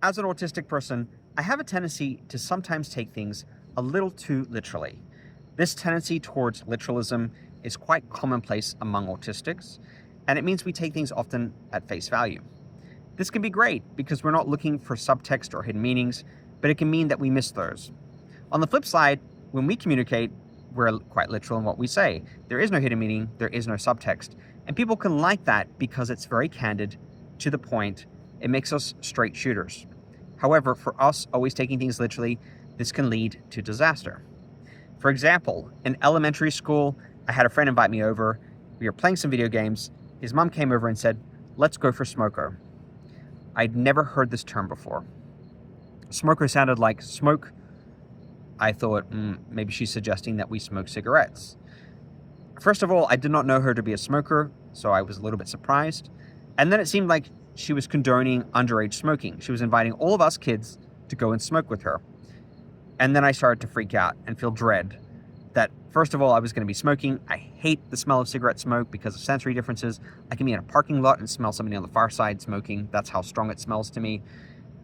As an autistic person, I have a tendency to sometimes take things a little too literally. This tendency towards literalism is quite commonplace among autistics, and it means we take things often at face value. This can be great because we're not looking for subtext or hidden meanings, but it can mean that we miss those. On the flip side, when we communicate, we're quite literal in what we say. There is no hidden meaning, there is no subtext, and people can like that because it's very candid, to the point. It makes us straight shooters. However, for us always taking things literally, this can lead to disaster. For example, in elementary school, I had a friend invite me over. We were playing some video games. His mom came over and said, "Let's go for smoko." I'd never heard this term before. Smoko sounded like smoke. I thought, maybe she's suggesting that we smoke cigarettes. First of all, I did not know her to be a smoker, so I was a little bit surprised. And then it seemed like she was condoning underage smoking. She was inviting all of us kids to go and smoke with her. And then I started to freak out and feel dread that, first of all, I was going to be smoking. I hate the smell of cigarette smoke because of sensory differences. I can be in a parking lot and smell somebody on the far side smoking. That's how strong it smells to me.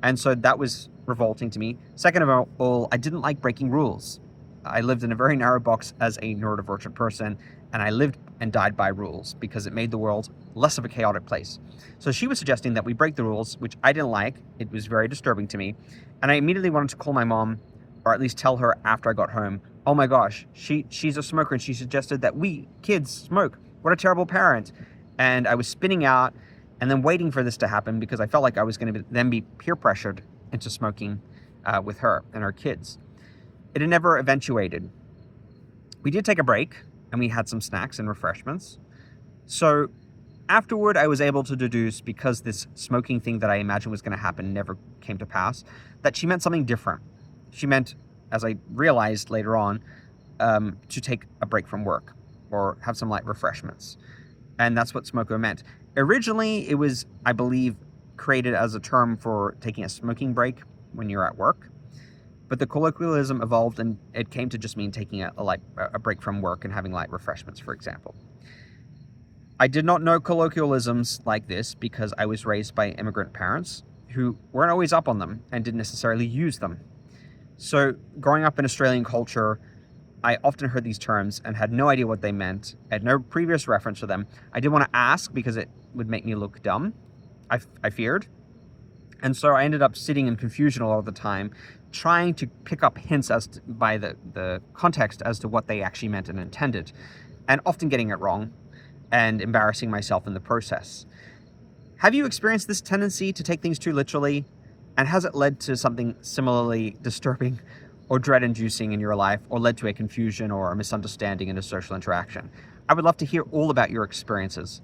And so that was revolting to me. Second of all, I didn't like breaking rules. I lived in a very narrow box as a neurodivergent person, and I lived and died by rules because it made the world less of a chaotic place. So she was suggesting that we break the rules, which I didn't like. It was very disturbing to me. And I immediately wanted to call my mom, or at least tell her after I got home, "Oh my gosh, she's a smoker and she suggested that we kids smoke. What a terrible parent." And I was spinning out and then waiting for this to happen because I felt like I was going to then be peer pressured into smoking with her and her kids. It had never eventuated. We did take a break and we had some snacks and refreshments. So afterward, I was able to deduce, because this smoking thing that I imagined was going to happen never came to pass, that she meant something different. She meant, as I realized later on, to take a break from work or have some light refreshments. And that's what smoko meant. Originally, it was, I believe, created as a term for taking a smoking break when you're at work. But the colloquialism evolved and it came to just mean taking a break from work and having light refreshments, for example. I did not know colloquialisms like this because I was raised by immigrant parents who weren't always up on them and didn't necessarily use them. So growing up in Australian culture, I often heard these terms and had no idea what they meant. I had no previous reference to them. I didn't want to ask because it would make me look dumb, I feared. And so I ended up sitting in confusion a lot of the time, trying to pick up hints by the context as to what they actually meant and intended, and often getting it wrong and embarrassing myself in the process. Have you experienced this tendency to take things too literally? And has it led to something similarly disturbing or dread-inducing in your life, or led to a confusion or a misunderstanding in a social interaction? I would love to hear all about your experiences.